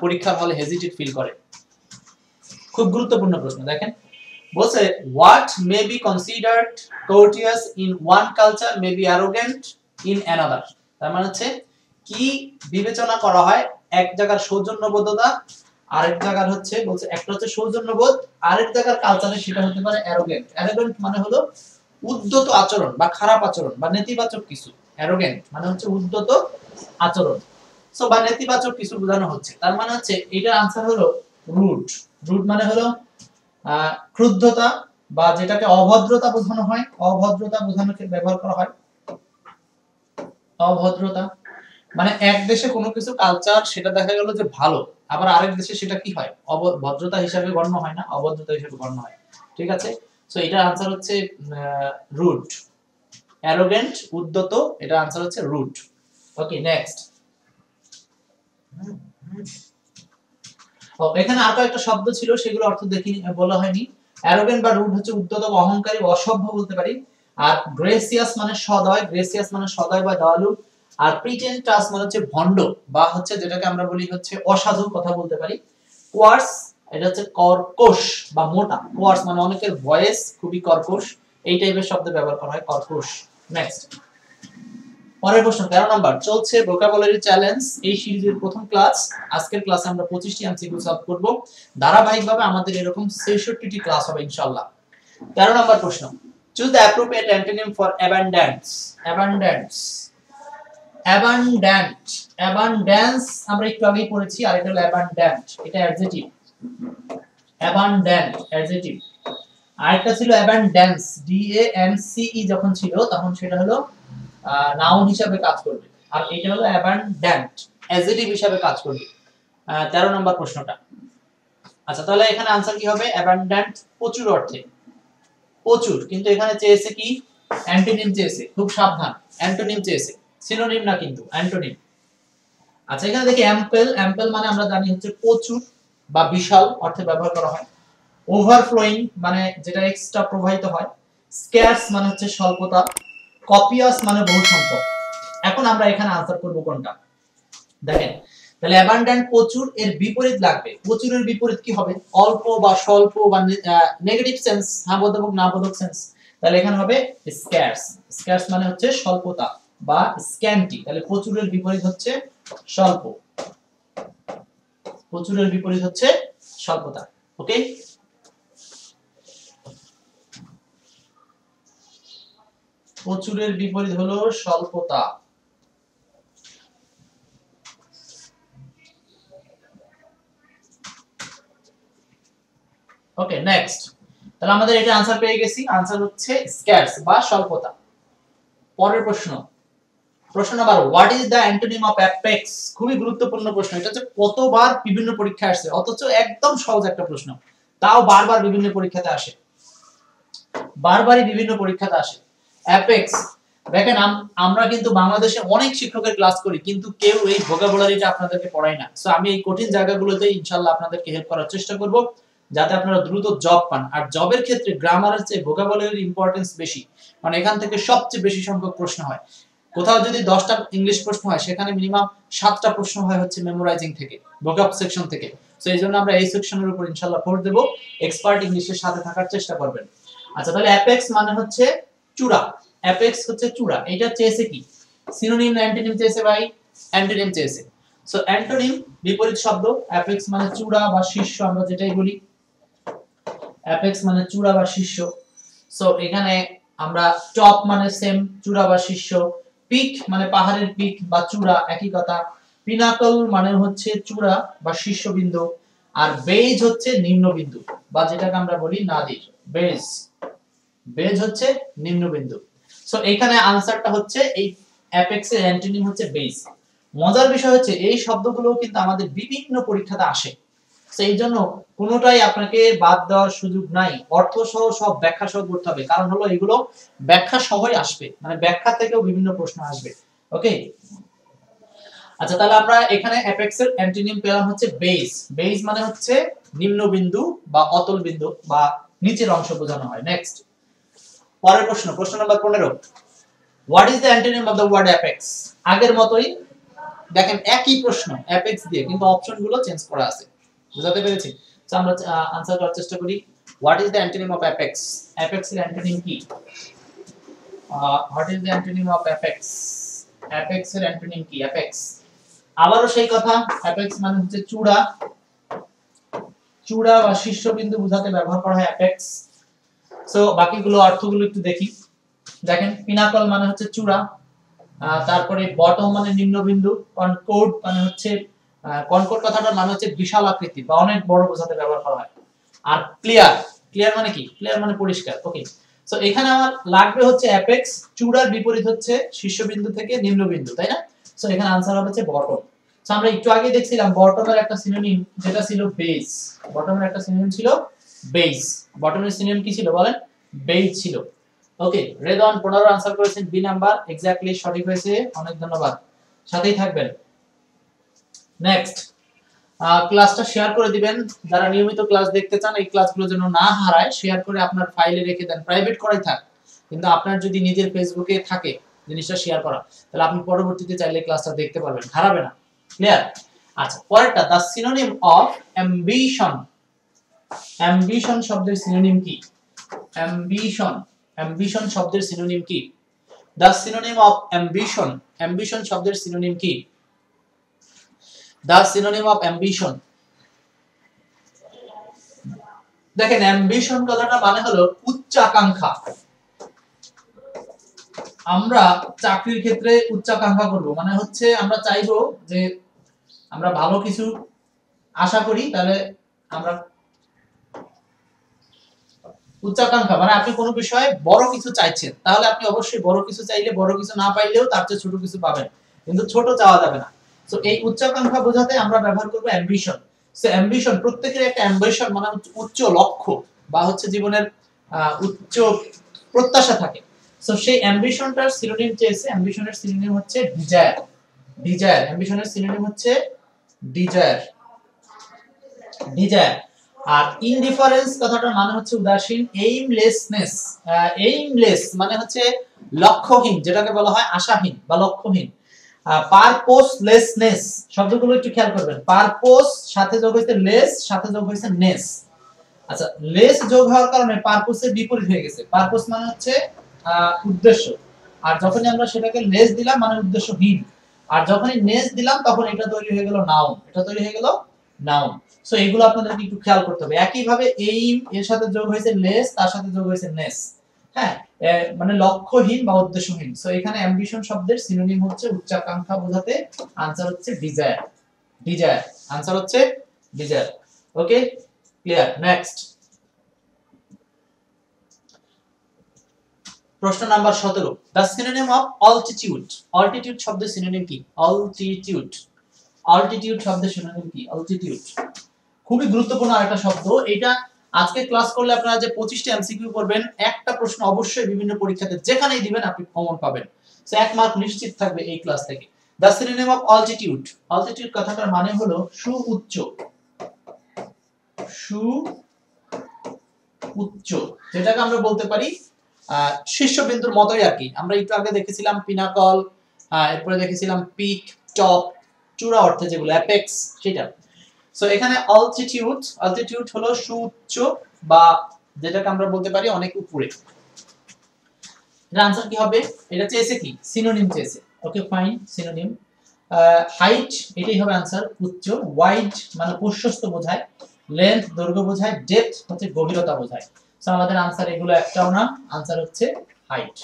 পরীক্ষার হলে হেজিটেট ফিল করে, খুব গুরুত্বপূর্ণ প্রশ্ন। দেখেন বলছে what may be considered courteous in one culture may be arrogant in another। তার মানে হচ্ছে কি বিবেচনা করা হয় এক জায়গার সৌজন্যবোধতা, আরেক জায়গার হচ্ছে বলছে একটা হচ্ছে সৌজন্যবোধ, আরেক জায়গার কালচারে সেটা হতে পারে অ্যারোগেন্ট। অ্যারোগেন্ট মানে হলো উদ্ধত আচরণ বা খারাপ আচরণ বা নেতিবাচক কিছু। অ্যারোগেন্ট মানে হচ্ছে উদ্ধত আচরণ, সো বা নেতিবাচক কিছু বোঝানো হচ্ছে। তার মানে হচ্ছে এটার आंसर হলো রুড। রুড মানে হলো ক্রুদ্ধতা বা যেটাকে অভদ্রতা বোঝানো হয়, অভদ্রতা বোঝানোর ক্ষেত্রে ব্যবহার করা হয় অভদ্রতা। মানে এক দেশে কোনো কিছু কালচার সেটা দেখা গেল যে ভালো, আবার আরেক দেশে সেটা কি হয় অভদ্রতা হিসাবে গণ্য হয় না, অভদ্রতা হিসাবে গণ্য হয়। ঠিক আছে, সো এটার आंसर হচ্ছে রুড। অ্যারোগেন্ট উদ্ধত, এটার आंसर হচ্ছে রুড। ওকে, নেক্সট। এখানে আর কয়েকটা শব্দ ছিল, সেগুলো অর্থ দেখি বলা হয়নি। অ্যারোগেন্ট বা রুড হচ্ছে উদ্ধত বা অহংকারী বা অসভ্য বলতে পারি। আর গ্রেসিয়াস মানে সদয়, গ্রেসিয়াস মানে সদয় বা দয়ালু। আর প্রিটেন্টাস মানে হচ্ছে ভণ্ড বা হচ্ছে যেটাকে আমরা বলি হচ্ছে অসাধু কথা বলতে পারি। কোয়ার্স এটা হচ্ছে কর্কশ বা মোটা। কোয়ার্স মানে অনেকের ভয়েস খুবই কর্কশ, এই টাইপের শব্দ ব্যবহার করা হয়, কর্কশ। নেক্সট, পরের প্রশ্ন 13 নাম্বার, চলছে ভোকাবুলারি চ্যালেঞ্জ, এই সিরিজের প্রথম ক্লাস। আজকের ক্লাসে আমরা 25টি এমসিকিউ সলভ করব, ধারাবাহিকভাবে আমাদের এরকম 66টি ক্লাস হবে ইনশাআল্লাহ। 13 নাম্বার প্রশ্ন, choose the appropriate antonym for abundance. Abundance, abundant, abundance আমরা একটু আগেই পড়েছি, আর এটা হলো অ্যাবান্ড্যান্ট, এটা অ্যাডজেক্টিভ। অ্যাবান্ড্যান্ট অ্যাডজেক্টিভ। আরেকটা ছিল abundance, D A N C E, যখন ছিল তখন সেটা হলো নাউন হিসাবে কাজ করবে, আর এটা হলো অ্যাবান্ড্যান্ট অ্যাডজেক্টিভ হিসাবে কাজ করবে। 13 নম্বর প্রশ্নটা। আচ্ছা, তাহলে এখানে आंसर কি হবে? অ্যাবান্ড্যান্ট প্রচুর অর্থে, প্রচুর, কিন্তু এখানে চেয়েছে কি অ্যান্টোনিম চেয়েছে, খুব সাবধান, অ্যান্টোনিম চেয়েছে, সিনোনিম না কিন্তু অ্যান্টোনিম। আচ্ছা, এখানে দেখি অ্যাম্পল, অ্যাম্পল মানে আমরা জানি হচ্ছে প্রচুর বা বিশাল অর্থে ব্যবহার করা হয়। ওভারফ্লোয়িং মানে যেটা এক্সট্রা প্রবাহিত হয়। স্ক্যার্স মানে হচ্ছে স্বল্পতা। কপিয়াস মানে বহু সংখ্যক। এখন আমরা এখানে आंसर করব কোনটা? দেখেন, তাহলে অ্যাবান্ড্যান্ট প্রচুর, এর বিপরীত লাগবে। প্রচুরের বিপরীত কি হবে? অল্প বা স্বল্প বা নেগেটিভ সেন্স, হ্যাঁ বোধক না বোধক সেন্স। তাহলে এখানে হবে স্ক্যার্স। স্ক্যার্স মানে হচ্ছে স্বল্পতা বা স্ক্যান্টি। তাহলে প্রচুরের বিপরীত হচ্ছে স্বল্প, প্রচুরের বিপরীত হচ্ছে স্বল্পতা। ওকে, প্রচুরের বিপরীত হলো স্বল্পতা। ওকে, নেক্সট। তাহলে আমাদের এটা आंसर পেয়ে গেছি, आंसर হচ্ছে স্ক্যার্স বা স্বল্পতা। পরের প্রশ্ন, প্রশ্ন number, what is the antonym of apex? খুবই গুরুত্বপূর্ণ প্রশ্ন, এটা হচ্ছে কতবার বিভিন্ন পরীক্ষায় আসছে, অথচ একদম সহজ একটা প্রশ্ন, তাও বারবার বিভিন্ন পরীক্ষাতে আসে, বারবারই বিভিন্ন পরীক্ষাতে আসে। অ্যাপেক্স, দেখেন আমরা কিন্তু বাংলাদেশে অনেক শিক্ষকের ক্লাস করি, কিন্তু কেউ এই ভোকাবুলারিটা আপনাদেরকে পড়ায় না। সো আমি এই কঠিন জায়গাগুলোতে ইনশাআল্লাহ আপনাদেরকে হেল্প করার চেষ্টা করব, যাতে আপনারা দ্রুত জব পান। আর জবের ক্ষেত্রে গ্রামারের চেয়ে ভোকাবুলারির ইম্পর্টেন্স বেশি, মানে এখান থেকে সবচেয়ে বেশি সংখ্যক প্রশ্ন হয়। কোথাও যদি 10টা ইংলিশ প্রশ্ন হয়, সেখানে মিনিমাম 7টা প্রশ্ন হয় হচ্ছে মেমোরাইজিং থেকে, ভোকাব সেকশন থেকে। সো এইজন্য আমরা এই সেকশনের উপর ইনশাআল্লাহ ফোর্স দেব। এক্সপার্ট ইংলিশের সাথে থাকার চেষ্টা করবেন। আচ্ছা, তাহলে অ্যাপেক্স মানে হচ্ছে চূড়া। অ্যাপেক্স হচ্ছে চূড়া। এটা চেয়েছে কি? সিনোনিম না অ্যান্টোনিম চেয়েছে ভাই? অ্যান্টোনিম চেয়েছে। সো অ্যান্টোনিম বিপরীত শব্দ। অ্যাপেক্স মানে চূড়া বা শীর্ষ, আমরা যেটাই বলি। অ্যাপেক্স মানে চূড়া বা শীর্ষ। সো এখানে আমরা টপ মানে সেম, চূড়া বা শীর্ষ। পিক মানে পাহাড়ের পিক বা চূড়া, একই কথা। পিনাকল মানে হচ্ছে চূড়া বা শীর্ষবিন্দু। আর বেজ হচ্ছে নিম্নবিন্দু বা যেটাকে আমরা বলি নাদির। বেজ, বেজ হচ্ছে নিম্নবিন্দু। সো এখানে আনসারটা হচ্ছে এই অ্যাপেক্সের অ্যান্টোনিম হচ্ছে বেজ। মজার বিষয় হচ্ছে এই শব্দগুলো কিন্তু আমাদের বিভিন্ন পরীক্ষাতে আসে। সেই জন্য কোনোটাই আপনাকে বাদ দেওয়ার সুযোগ নাই। অর্থ সহ সব ব্যাখ্যা সহ করতে হবে, কারণ হলো এগুলো ব্যাখ্যা সহই আসবে, মানে ব্যাখ্যা থেকেও বিভিন্ন প্রশ্ন আসবে। ওকে, আচ্ছা, তাহলে আমরা এখানে অ্যাপেক্সের অ্যান্টোনিম পেলাম হচ্ছে বেস। বেস মানে হচ্ছে নিম্নবিন্দু বা অতল বিন্দু বা নিচের অংশ বোঝানো হয়। নেক্সট, পরের প্রশ্ন, প্রশ্ন number 15। What is the antonym of the word apex? আগের মতোই দেখেন, একই প্রশ্ন অ্যাপেক্স দিয়ে, কিন্তু অপশনগুলো চেঞ্জ করা আছে। বুঝাতে পেরেছি? তো আমরা আনসার করার চেষ্টা করি। What is the antonym of apex? Apex এর অ্যান্টোনিম কি? What is the antonym of apex? Apex এর অ্যান্টোনিম কি? অ্যাপেক্স আবারও সেই কথা, অ্যাপেক্স মানে হচ্ছে চূড়া, চূড়া বা শীর্ষবিন্দু বোঝাতে ব্যবহার করা হয় অ্যাপেক্স। সো বাকিগুলো অর্থগুলো একটু দেখি। দেখেন, পিনাকল মানে হচ্ছে চূড়া, তারপরে বটম মানে নিম্নবিন্দু, কনকর্ড মানে হচ্ছে কনকর্ড কথাটার মানে হচ্ছে বিশাল আকৃতি বা অনেক বড় বোঝাতে ব্যবহার করা হয়। আর ক্লিয়ার, ক্লিয়ার মানে কি? ক্লিয়ার মানে পরিষ্কার। ওকে, সো এখানে আমার লাগবে হচ্ছে অ্যাপেক্স, চূড়ার বিপরীত হচ্ছে শীর্ষবিন্দু থেকে নিম্নবিন্দু, তাই না? সো এখানে আনসার হবে হচ্ছে বটম। সো আমরা একটু আগে দেখছিলাম বটমের একটা সিনোনিম যেটা ছিল বেস। বটমের একটা সিনোনিম ছিল বেস। বটমের সিনোনিম কি ছিল বলেন? বেস ছিল। ওকে, রেদওয়ান 15 আনসার করেছেন বি নাম্বার, এক্স্যাক্টলি সঠিক হয়েছে, অনেক ধন্যবাদ, সাথেই থাকবেন। নেক্সট, ক্লাসটা শেয়ার করে দিবেন। যারা নিয়মিত ক্লাস দেখতে চান, এই ক্লাসগুলো যেন না হারায়, শেয়ার করে আপনার ফাইলে রেখে দেন। প্রাইভেট করাই থাক, কিন্তু আপনার যদি নিজের ফেসবুকে থাকে জিনিসটা শেয়ার করা, তাহলে আপনি পরবর্তীতে চাইলে ক্লাসটা দেখতে পারবেন, হারাবে না। ক্লিয়ার? আচ্ছা, পরেরটা, the synonym of ambition. Ambition শব্দের সিনোনিম কি? অ্যাম্বিশন, অ্যাম্বিশন শব্দের সিনোনিম কি? The synonym of ambition, ambition শব্দের সিনোনিম কি? The synonym of ambition. দেখেন, অ্যাম্বিশন কথাটা মানে হলো উচ্চাকাঙ্ক্ষা। আমরা চাকরির ক্ষেত্রে উচ্চাকাঙ্ক্ষা করব, মানে হচ্ছে আমরা চাইবো যে আমরা ভালো কিছু আশা করি, তাহলে আমরা উচ্চাকাঙ্ক্ষা মানে আপনি কোনো বিষয়ে বড় কিছু চাইছেন, তাহলে আপনি অবশ্যই বড় কিছু চাইলে বড় কিছু না পাইলেও তার চেয়ে ছোট কিছু পাবেন, কিন্তু ছোট চাওয়া যাবে না। সো এই উচ্চাকাঙ্ক্ষা বোঝাতে আমরা ব্যবহার করব অ্যাম্বিশন। সো অ্যাম্বিশন, প্রত্যেকের একটা অ্যাম্বিশন মানে উচ্চ লক্ষ্য বা হচ্ছে জীবনের উচ্চ প্রত্যাশা থাকে। সো সেই অ্যাম্বিশনটার সিনোনিম চেয়েছে, অ্যাম্বিশনের সিনোনিম হচ্ছে ডিজায়ার। ডিজায়ার, অ্যাম্বিশনের সিনোনিম হচ্ছে ডিজায়ার। ডিজায়ার। আর ইনডিফারেন্স কথাটার মানে হচ্ছে উদাসীন। এইমলেসনেস, এইমলেস মানে হচ্ছে লক্ষ্যহীন, যেটাকে বলা হয় আশাহীন বা লক্ষ্যহীন। পারপোসলেসনেস, শব্দগুলো একটু খেয়াল করবেন। পারপোস সাথে যোগ হইছে লেস, সাথে যোগ হইছে নেস। আচ্ছা, লেস যোগ হওয়ার কারণে পারপোসের বিপরীত হয়ে গেছে। পারপোস মানে হচ্ছে উদ্দেশ্য, আর যখনই আমরা সেটাকে লেস দিলাম মানে উদ্দেশ্যহীন, আর যখনই নেস দিলাম তখন এটা তৈরি হয়ে গেল নাউন। এটা তৈরি হয়ে গেল নাউন। সো এগুলো আপনাদেরকে একটু খেয়াল করতে হবে। একই ভাবে এইম এর সাথে যোগ হয়েছে লেস, তার সাথে যোগ হয়েছে নেস। হ্যাঁ, মানে লক্ষ্যহীন বা উদ্দেশ্যহীন। সো এখানে অ্যাম্বিশন শব্দের সিনোনিম হচ্ছে উচ্চাকাঙ্ক্ষা বোঝাতে আনসার হচ্ছে ডিজায়ার। ডিজায়ার, আনসার হচ্ছে ডিজায়ার। ওকে, ক্লিয়ার? নেক্সট, প্রশ্ন number 17। The synonym of altitude. Altitude শব্দের সিনোনিম কি? অল্টিটিউড, অল্টিটিউড শব্দের সিনোনিম কি? অল্টিটিউড খুবই গুরুত্বপূর্ণ আরেকটা শব্দ। এটা আজকে ক্লাস করলে আপনারা যে 25টা এমসিকিউ করবেন, একটা প্রশ্ন অবশ্যই বিভিন্ন পরীক্ষাতে যেখানেই দিবেন আপনি কমন পাবেন। সো 1 মার্ক নিশ্চিত থাকবে এই ক্লাস থেকে। The synonym of altitude. Altitude কথাটার মানে হলো সুউচ্চ। সুউচ্চ, যেটাকে আমরা বলতে পারি শীর্ষবিন্দুর মতোই আর কি। আমরা একটু আগে দেখেছিলাম পিনাকল, এরপরে দেখেছিলাম পিক, টপ, চূড়া অর্থে যেগুলো অ্যাপেক্স, সেটা। সো এখানে অল্টিটিউড হলো সুউচ্চ বা যেটাকে আমরা বলতে পারি অনেক উপরে। এর आंसर কি হবে? এটা চেয়েছে কি? সিনোনিম চেয়েছে। Okay fine, synonym. হাইট এটাই হবে आंसर, উচ্চ। ওয়াইড মানে প্রশস্ত বোঝায়, লেন্থ দৈর্ঘ্য বোঝায়, ডেপথ হচ্ছে গভীরতা বোঝায়। সো আমাদের आंसर এগুলো একটাও না, आंसर হচ্ছে হাইট।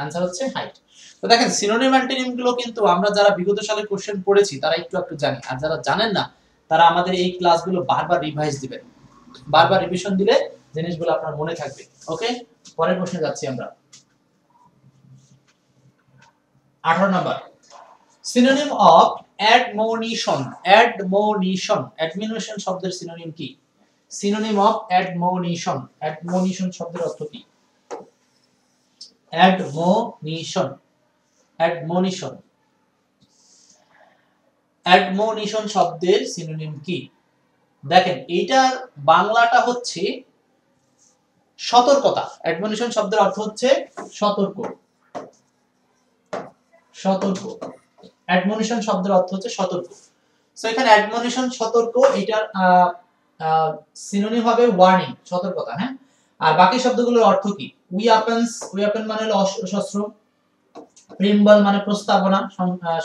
आंसर হচ্ছে হাইট। তো দেখেন সিনোনিম অ্যান্টোনিম গুলো কিন্তু আমরা যারা বিগত সালের কোশ্চেন পড়েছি তারা একটু জানি, আর যারা জানেন না তারা আমাদের এই ক্লাসগুলো বারবার রিভাইজ দিবেন। বারবার রিভিশন দিলে জিনিসগুলো আপনার মনে থাকবে। ওকে, পরের প্রশ্নে যাচ্ছি আমরা। 18 নাম্বার, সিনোনিম অফ অ্যাডমোনিশন। অ্যাডমোনিশন শব্দের সিনোনিম কি? Synonym of অ্যাডমোনিশন। অ্যাডমোনিশন শব্দের অর্থ কি? অ্যাডমোনিশন শব্দের সিনোনিম কি? দেখেন এইটার বাংলাটা হচ্ছে সতর্কতা। অ্যাডমোনিশন শব্দের অর্থ হচ্ছে সতর্ক। অ্যাডমোনিশন শব্দের অর্থ হচ্ছে সতর্ক। সো এখানে অ্যাডমোনিশন সতর্ক, এটার সিনোনিম হবে ওয়ার্নিং, সতর্কতা। হ্যাঁ, আর বাকি শব্দগুলোর অর্থ কি? ওয়েপন মানে হলো অস্ত্র, প্রিম্বল মানে প্রস্তাবনা,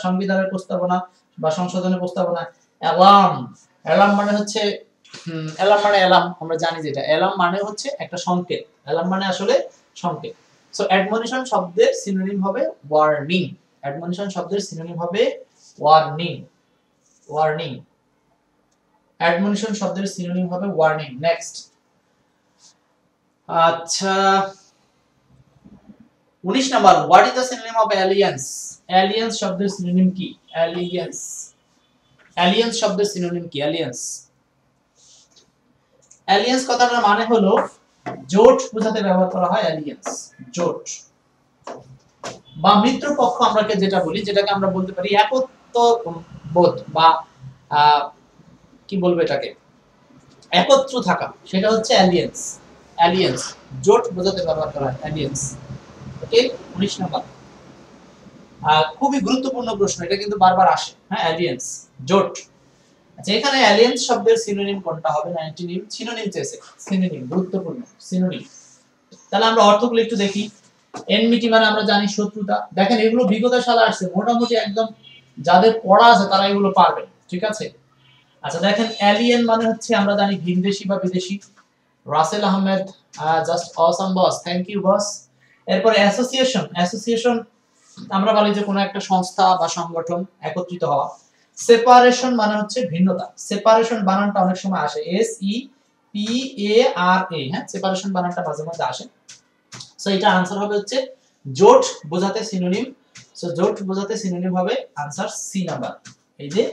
সংবিধানের প্রস্তাবনা বা সংশোধনের প্রস্তাবনা। অ্যালার্ম মানে হচ্ছে অ্যালার্ম আমরা জানি যেটা অ্যালার্ম মানে হচ্ছে একটা সংকেত। অ্যালার্ম মানে আসলে সংকেত। সো অ্যাডমনিশন শব্দের সিনোনিম হবে ওয়ার্নিং। অ্যাডমনিশন শব্দের সিনোনিম হবে ওয়ার্নিং। অ্যাডমনিশন শব্দের সিনোনিম হবে ওয়ার্নিং। নেক্সট, আচ্ছা 19 number, what is the synonym of alliance? Alliance শব্দের সিনোনিম কি? অ্যালিয়েন্স শব্দের সিনোনিম কি? অ্যালিয়েন্স কথাটার মানে হলো জোট বোঝাতে ব্যবহার করা হয় অ্যালিয়েন্স, জোট বা মিত্রপক্ষ আমরা যেটা বলি, যেটাকে আমরা বলতে পারি একত্ব বোধ বা কি বলবো এটাকে, একত্র থাকা, সেটা হচ্ছে অ্যালিয়েন্স জোট বোঝাতে ব্যবহার করা হয় অ্যালিয়েন্স। ওকে, 19 নাম্বার খুবই গুরুত্বপূর্ণ প্রশ্ন, এটা কিন্তু বারবার আসে। হ্যাঁ, অ্যালিয়েন্স জোট। আচ্ছা, এখানে অ্যালিয়েন্স শব্দের সিনোনিম কোনটা হবে? না অ্যান্টোনিম? সিনোনিম চেয়েছে, সিনোনিম গুরুত্বপূর্ণ, সিনোনিম। তাহলে আমরা অর্থগুলো একটু দেখি। এনমিটি মানে আমরা জানি শত্রুতা। দেখেন এগুলো বিগত সালে আসছে, মোটামুটি একদম যাদের পড়া আছে তারা এগুলো পারবে, ঠিক আছে? আচ্ছা দেখেন, এলিয়েন মানে হচ্ছে আমরা জানি ভিনদেশী বা বিদেশি। Rasel Ahmed, just awesome boss, thank you boss. এরপর অ্যাসোসিয়েশন আমরা বলি যে কোনো একটা সংস্থা বা সংগঠন একত্রিত হওয়া। সেপারেশন মানে হচ্ছে ভিন্নতা। সেপারেশন বানানটা অনেক সময় আসে এস ই পি এ আর এ। হ্যাঁ, সেপারেশন বানানটা মাঝে মধ্যে আসে। সো এটা आंसर হবে হচ্ছে জোট বোঝাতে সিনোনিম। সো জোট বোঝাতে সিনোনিম হবে आंसर সি নাম্বার। এই যে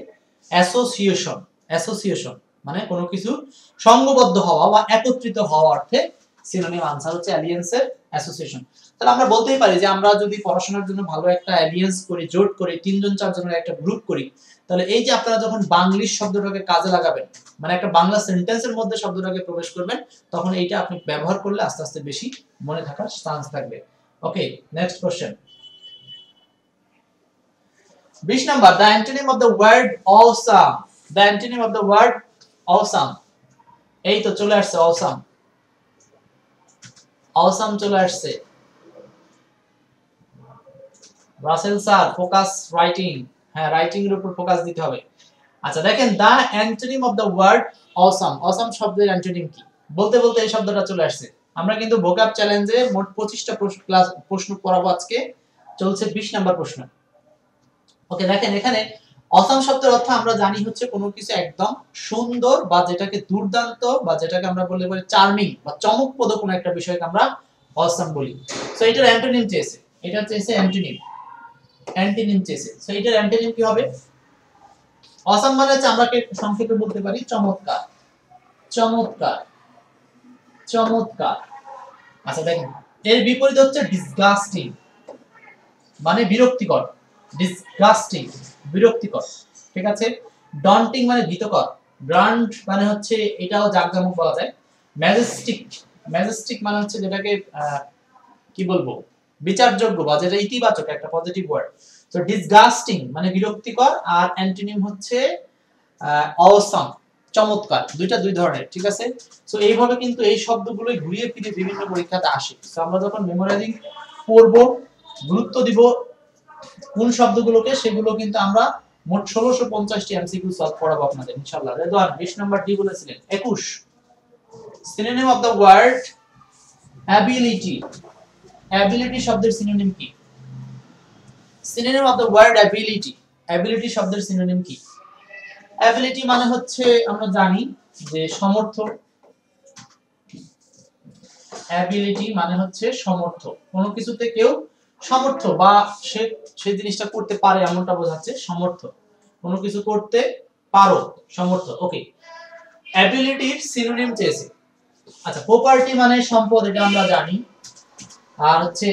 অ্যাসোসিয়েশন মানে কোনো কিছু সংঘবদ্ধ হওয়া বা একত্রিত হওয়া অর্থে সিনোনিম आंसर হচ্ছে অ্যালিয়েন্সের অ্যাসোসিয়েশন। তাহলে আমরা বলতেই পারি যে আমরা যদি পড়াশোনার জন্য ভালো একটা অ্যালিয়েন্স করি, জোট করি, তিনজন চারজনের একটা গ্রুপ করি, তাহলে এই যে আপনারা যখন বাংলিশ শব্দটাকে কাজে লাগাবেন, মানে একটা বাংলা সেন্টেন্সের মধ্যে শব্দটাকে প্রবেশ করবেন, তখন এইটা আপনি ব্যবহার করলে আস্তে আস্তে বেশি মনে থাকার চান্স থাকবে। Okay, next question. 20 number, the antonym of the word awesome. The antonym of the word awesome. এই তো চলে আসছে অসাম। অসাম চলে আসছে। Russell sir, focus writing. হ্যাঁ, রাইটিং এর উপর ফোকাস দিতে হবে। আচ্ছা দেখেন, the antonym of the word awesome. Awesome শব্দের অ্যান্টোনিম কি? বলতে বলতে এই শব্দটা চলে আসছে। আমরা কিন্তু ভোকাব চ্যালেঞ্জে মোট 25টা প্রশ্ন পড়াবো আজকে, চলছে 20 নাম্বার প্রশ্ন। ওকে, দেখেন এখানে অসাম শব্দের অর্থ আমরা জানি হচ্ছে কোনো কিছু একদম সুন্দর বা যেটাকে দুর্দান্ত বা যেটাকে আমরা বলতে পারি চার্মিং বা চমকপ্রদ কোনো একটা বিষয়কে আমরা অসাম বলি। সো এটার অ্যান্টোনিম চেয়েছে, এটা চেয়েছে অ্যান্টোনিম চেয়েছে। সো এটার অ্যান্টোনিম কি হবে? অসাম মানে হচ্ছে আমরা সংক্ষেপে বলতে পারি চমৎকার। আচ্ছা দেখেন, এর বিপরীত হচ্ছে ডিসগাস্টিং মানে বিরক্তিকর। বিরক্তিকর, ঠিক আছে? ডন্টিং মানে ভীতকর। গ্র্যান্ড মানে হচ্ছে এটাও জাঁকজমক বলা যায়। ম্যাজেস্টিক মানে হচ্ছে যেটাকে কি বলবো, বিচারযোগ্য বা যেটা ইতিবাচক, একটা পজিটিভ ওয়ার্ড। তো ডিসগাস্টিং মানে বিরক্তিকর, আর অ্যান্টোনিম হচ্ছে অসাম। চমৎকার, দুইটা দুই ধরনের, ঠিক আছে। সো এইভাবে কিন্তু এই শব্দগুলোই ঘুরিয়ে ফিরে বিভিন্ন পরীক্ষাতে আসে। সো আমরা যখন মেমোরাইজিং করব, গুরুত্ব দিব কোন শব্দগুলোকে, সেগুলো কিন্তু আমরা মোট 1650টি এমসিকিউ সলভ করাবো আপনাদের ইনশাআল্লাহ। রেদওয়ান 20 নাম্বার ডি বলেছিলেন। 21 synonym of the word ability. Ability শব্দের সিনোনিম কি? Synonym of the word ability. Ability শব্দের সিনোনিম কি? অ্যাবিলিটি মানে হচ্ছে আমরা জানি যে সমর্থ। অ্যাবিলিটি মানে হচ্ছে সমর্থ, কোনো কিছুতে কেউ সমর্থ বা সে সেই জিনিসটা করতে পারে এমনটা বোঝাচ্ছে সমর্থ, কোনো কিছু করতে পারো, সমর্থ। ওকে, অ্যাবিলিটির সিনোনিম চেয়েছে। আচ্ছা, প্রপার্টি মানে সম্পদ, এটা আমরা জানি। আর হচ্ছে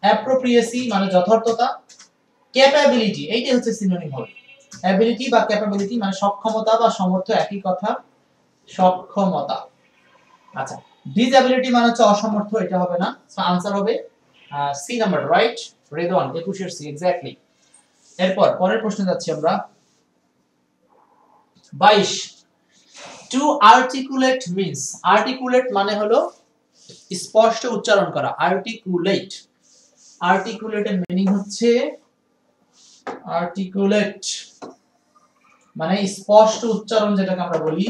অ্যাপ্রোপ্রিয়েসি মানে যথার্থতা। ক্যাপাবিলিটি এইটাই হচ্ছে সিনোনিম হবে। অ্যাবিলিটি বা ক্যাপাবিলিটি মানে সক্ষমতা বা সামর্থ্য, একই কথা, সক্ষমতা। আচ্ছা, ডিসএবিলিটি মানে হচ্ছে অসমর্থ, এটা হবে না। সো आंसर হবে সি নাম্বার, রাইট? রেদওয়ান 21 এর সি, এক্স্যাক্টলি। এরপর পরের প্রশ্নে যাচ্ছি আমরা। 22 টু আর্টিকুলেট মিন্স। আর্টিকুলেট মানে হলো স্পষ্ট উচ্চারণ করা। আর্টিকুলেট, আর্টিকুলেটের মিনিং হচ্ছে আর্টিকুলেট মানে স্পষ্ট উচ্চারণ, যেটাকে আমরা বলি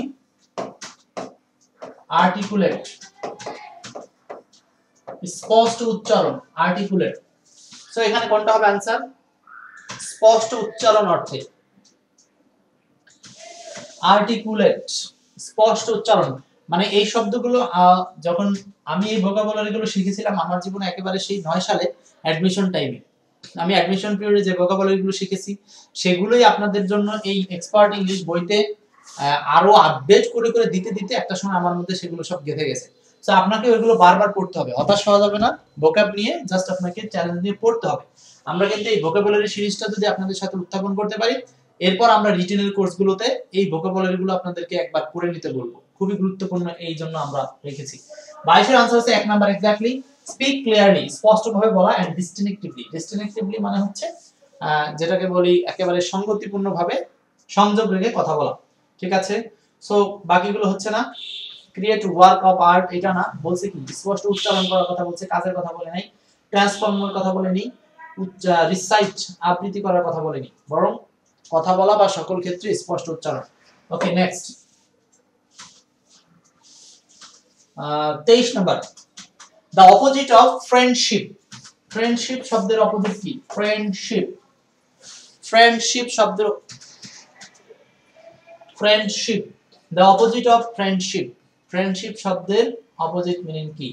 আর্টিকুলেট, স্পষ্ট উচ্চারণ, আর্টিকুলেট। সো এখানে কোনটা হবে आंसर? স্পষ্ট উচ্চারণ অর্থে আর্টিকুলেট, স্পষ্ট উচ্চারণ। মানে এই শব্দগুলো যখন আমি এই ভোকাবুলারিগুলো শিখেছিলাম আমার জীবনে একেবারে সেই 9 সালে অ্যাডমিশন টাইমে, আমি অ্যাডমিশন পিরিয়ডে যে ভোকাবুলারিগুলো শিখেছি সেগুলোই আপনাদের জন্য এই এক্সপার্ট ইংলিশ বইতে আরো আপডেট করে করে দিতে দিতে একটা সময় আমার মধ্যে সেগুলো সব গেঁথে গেছে। সো আপনাকে ওইগুলো বারবার পড়তে হবে, হতাশ হওয়া যাবে না। ভোকাব নিয়ে জাস্ট আপনাকে চ্যালেঞ্জ দিয়ে পড়তে হবে। আমরা কিন্তু এই ভোকাবুলারি সিরিজটা যদি আপনাদের সাথে উত্থাপন করতে পারি, এরপর আমরা রিটেনের কোর্সগুলোতে এই ভোকাবুলারিগুলো আপনাদেরকে একবার পড়ে নিতে বলবো, খুবই গুরুত্বপূর্ণ, এই জন্য আমরা রেখেছি। 22 এর आंसर হচ্ছে 1 নাম্বার, এক্স্যাক্টলি। স্পিক ক্লিয়ারলি, স্পষ্টভাবে বলা, এন্ড ডিস্টিংক্টিভলি। ডিস্টিংক্টিভলি মানে হচ্ছে যেটাকে বলি একেবারে সংগতিপূর্ণভাবে সংযোগ রেখে কথা বলা, ঠিক আছে। সো বাকিগুলো হচ্ছে না। ক্রিয়েট ওয়ার্ক অফ আর্ট, এটা না, বলছে কি স্পষ্ট উচ্চারণ করার কথা বলছে, কাজের কথা বলে নাই। ট্রান্সফর্মার কথা বলেনি। রিসাইট আবৃত্তি করার কথা বলেনি, বরং কথা বলা বা সকল ক্ষেত্রে স্পষ্ট উচ্চারণ। Okay, next 23 number. The opposite of friendship. Friendship শব্দের অপোজিট কি? ফ্রেন্ডশিপ। ফ্রেন্ডশিপ শব্দের friendship, the opposite of friendship. Friendship শব্দের অপোজিট মিনিং কি?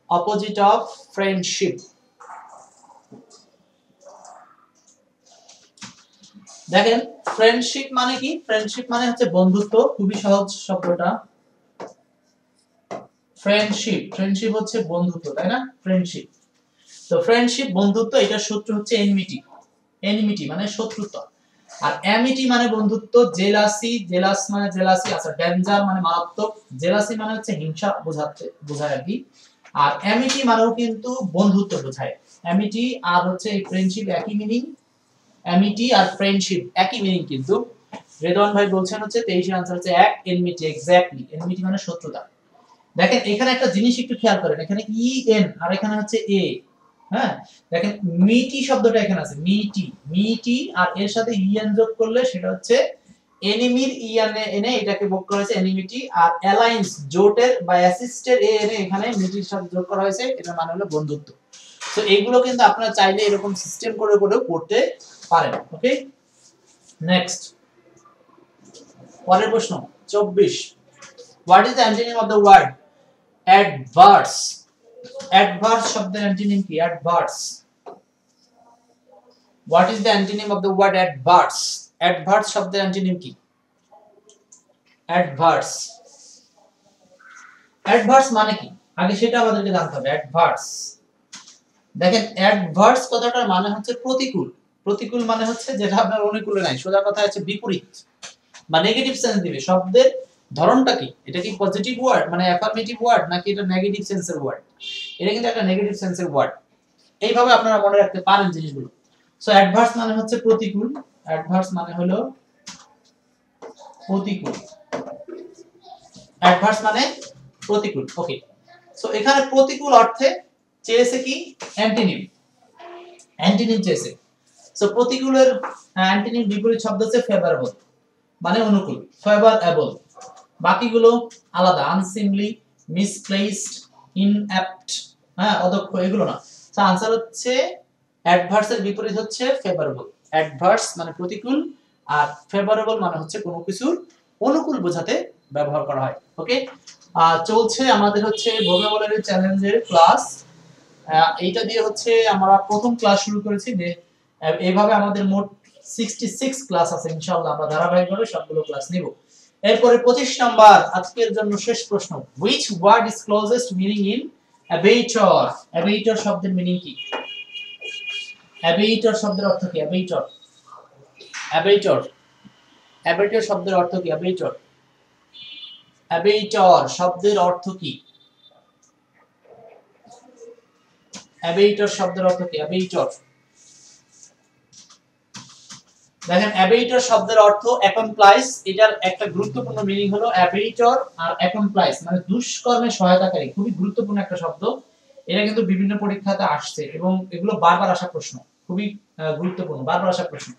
Opposite of friendship. দেখেন, ফ্রেন্ডশিপ মানে কি? ফ্রেন্ডশিপ মানে হচ্ছে বন্ধুত্ব, খুবই সহজ শব্দটা। ফ্রেন্ডশিপ, ফ্রেন্ডশিপ হচ্ছে বন্ধুত্ব, তাই না? ফ্রেন্ডশিপ, তো ফ্রেন্ডশিপ বন্ধুত্ব, এটার শত্রু হচ্ছে এনিমিটি। এনিমিটি মানে শত্রুতা। আর অ্যামিটি মানে বন্ধুত্ব। জেলাসি, জেলাস মানে জেলাসি। আচ্ছা, ডেঞ্জার মানে মারাত্মক। জেলাসি মানে হচ্ছে হিংসা বোঝায় আর কি। আর অ্যামিটি মানেও কিন্তু বন্ধুত্ব বোঝায়। অ্যামিটি আর হচ্ছে এই ফ্রেন্ডশিপ একই মিনিং। অ্যামিটি আর ফ্রেন্ডশিপ একই মিনিং, কিন্তু রেদওয়ান ভাই বলছেন হচ্ছে 23 এর आंसर হচ্ছে 1 এনমিটি, এক্স্যাক্টলি। এনমিটি মানে শত্রুতা। দেখেন এখানে একটা জিনিস একটু খেয়াল করেন, এখানে ই এন আর এখানে হচ্ছে এ। হ্যাঁ, দেখেন মিটি শব্দটা এখানে আছে, মিটি, মিটি, আর এর সাথে ইএন যোগ করলে সেটা হচ্ছে এনিমির ইএন এনে এটাকে যোগ করা হয়েছে এনিমিটি। আর অ্যালায়েন্স, জোটের বা অ্যাসিস্টের এ এনে এখানে মিটির সাথে যোগ করা হয়েছে, এটার মানে হলো বন্ধুত্ব। তো এইগুলো কিন্তু আপনারা চাইলে এরকম সিস্টেম করে করেও করতে পারেন। ওকে, নেক্সট পরের প্রশ্ন 24। What is the antonym of the word adverse? Adverse শব্দের অ্যান্টোনিম কি? Adverse. What is the antonym of the word adverse? Adverse শব্দের অ্যান্টোনিম কি? অ্যাডভার্স। অ্যাডভার্স মানে কি আগে সেটা আমাদেরকে জানতে হবে। অ্যাডভার্স, দেখেন অ্যাডভার্স কথাটার মানে হচ্ছে প্রতিকূল। প্রতিকূল মানে হচ্ছে যেটা আপনার অনুকূলে নাই, সোজা কথা হচ্ছে বিপরীত বা নেগেটিভ সেন্স দিবে। শব্দের ধরনটা কি? এটা কি পজিটিভ ওয়ার্ড মানে অ্যাফার্মেটিভ ওয়ার্ড, নাকি এটা নেগেটিভ সেন্সের ওয়ার্ড? এটা কিন্তু একটা নেগেটিভ সেন্সের ওয়ার্ড। এইভাবে আপনারা মনে রাখতে পারেন জিনিসগুলো। সো অ্যাডভার্স মানে হচ্ছে প্রতিকূল, অ্যাডভার্স মানে হলো প্রতিকূল, অ্যাডভার্স মানে প্রতিকূল। ওকে, সো এখানে প্রতিকূল অর্থে চেয়েছে কি অ্যান্টোনিম, অ্যান্টোনিম চেয়েছে। সো প্রতিকূলের অ্যান্টোনিম বিপরীত শব্দ হচ্ছে ফেভারেবল মানে অনুকূল, ফেভারেবল। বাকিগুলো আলাদা, আনসিমলি, মিসপ্লেসড, ইনঅ্যাপ্ট, হ্যাঁ অদক্ষ, এগুলো না। সো आंसर হচ্ছে অ্যাডভার্সের বিপরীত হচ্ছে ফেভারেবল। অ্যাডভার্স মানে প্রতিকূল আর ফেভারেবল মানে হচ্ছে কোনো কিছুর অনুকূল বোঝাতে ব্যবহার করা হয়। ওকে, চলছে আমাদের হচ্ছে ভোকাবুলারি চ্যালেঞ্জের ক্লাস। এইটা দিয়ে হচ্ছে আমরা প্রথম ক্লাস শুরু করেছি। এইভাবে আমাদের মোট 66 ক্লাস আছে, ইনশাআল্লাহ আমরা ধারাবাহিকভাবে সবগুলো ক্লাস নিব। এরপরে 25 নাম্বার আজকের জন্য শেষ প্রশ্ন, which word is closest meaning in abator? abator শব্দের মিনিং কি? abator শব্দের অর্থ কি? abator, abator, abator শব্দের অর্থ কি? abator, abator শব্দের অর্থ কি? abator শব্দের অর্থ কি? abator, দেখেন abator শব্দের অর্থ অ্যাকমপ্লাইস। এটার একটা গুরুত্বপূর্ণ মিনিং হলো abator আর অ্যাকমপ্লাইস মানে দুষ্কর্মে সহায়তাকারী। খুবই গুরুত্বপূর্ণ একটা শব্দ, এটা কিন্তু বিভিন্ন পরীক্ষাতে আসছে এবং এগুলো বারবার আসা প্রশ্ন, খুবই গুরুত্বপূর্ণ, বারবার আসা প্রশ্ন।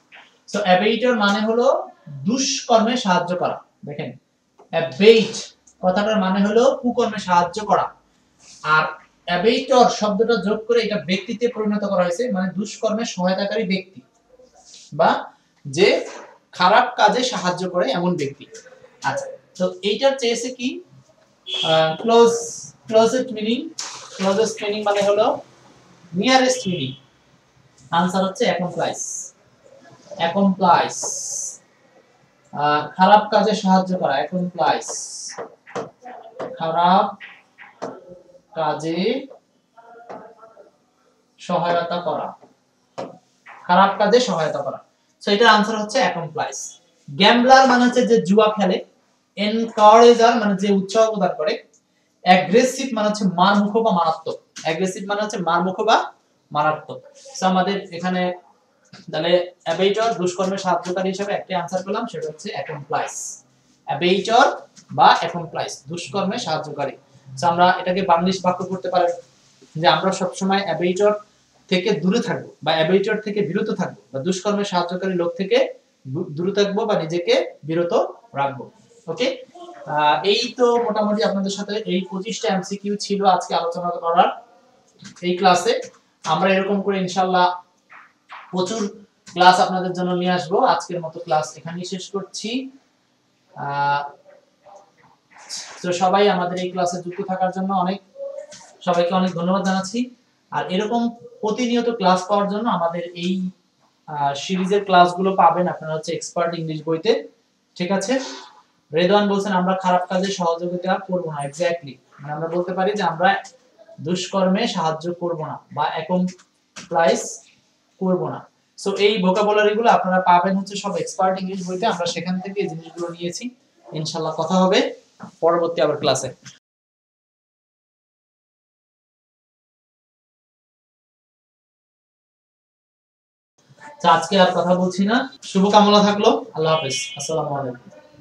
সো abator মানে হলো দুষ্কর্মে সাহায্য করা। দেখেন abate কথাটার মানে হলো কুকর্মে সাহায্য করা, আর abator শব্দটা যোগ করে এটা ব্যক্তিতে পরিণত করা হয়েছে, মানে দুষ্কর্মে সহায়তাকারী ব্যক্তি বা যে খারাপ কাজে সাহায্য করে এমন ব্যক্তি। আচ্ছা, তো এইটার চেয়েছে কি ক্লোজেস্ট মিনিং, ক্লোজেস্ট মিনিং মানে হলো নিয়ারেস্ট মিনিং। आंसर হচ্ছে অ্যাকমপ্লাইস, অ্যাকমপ্লাইস খারাপ কাজে সাহায্য করা, অ্যাকমপ্লাইস খারাপ কাজে সহায়তা করা, খারাপ কাজে সহায়তা করা। সো এটার आंसर হচ্ছে অ্যাকমপ্লাইস। গ্যাম্বলার মানে হচ্ছে যে জুয়া খেলে, এনকারেজার মানে যে উৎসাহ প্রদান করে, অ্যাগ্রেসিভ মানে হচ্ছে মারমুখো বা মারাত্মক, অ্যাগ্রেসিভ মানে হচ্ছে মারমুখো বা মারাত্মক। সো আমাদের এখানে তাহলে অ্যাবেটর দুষ্কর্মে সাহায্যকারী হিসেবে একটা आंसर পেলাম, সেটা হচ্ছে অ্যাকমপ্লাইস। অ্যাবেটর বা অ্যাকমপ্লাইস দুষ্কর্মে সাহায্যকারী। সো আমরা এটাকে বাংলিশ বাক্য করতে পারি যে আমরা সব সময় অ্যাবেটর থেকে দূরে থাকবো বা অ্যাবেটর থেকে বিরত থাকবো বা দুষ্কর্মে সাহায্যকারী লোক থেকে দূরে থাকবো বা নিজেকে বিরত রাখবো। ওকে, এই তো মোটামুটি আপনাদের সাথে এই 25টা এমসিকিউ ছিল আজকে আলোচনা করার এই ক্লাসে। আমরা এরকম করে ইনশাআল্লাহ প্রচুর ক্লাস আপনাদের জন্য নিয়ে আসবো। আজকের মতো ক্লাস এখানেই শেষ করছি। তো সবাই আমাদের এই ক্লাসে যুক্ত থাকার জন্য সবাইকে অনেক ধন্যবাদ জানাচ্ছি। আর এরকম প্রতিনিয়ত ক্লাস পাওয়ার জন্য আমাদের এই সিরিজের ক্লাসগুলো পাবেন আপনারা হচ্ছে এক্সপার্ট ইংলিশ বইতে। ঠিক আছে, রেদওয়ান বলছেন আমরা খারাপ কাজে সহযোগিতা করব না। এক্স্যাক্টলি, মানে আমরা বলতে পারি যে আমরা দুষ্কর্মে সাহায্য করব না বা অ্যাকমপ্লাইস করব না। সো এই ভোকাবুলারি গুলো আপনারা পাবেন হচ্ছে সব এক্সপার্ট ইংলিশ বইতে। আমরা সেখান থেকে এই জিনিসগুলো নিয়েছি। ইনশাআল্লাহ কথা হবে পরবর্তী আবার ক্লাসে। আজকে আর কথা বলছি না, শুভকামনা থাকলো। আল্লাহ হাফেজ, আসসালামু আলাইকুম।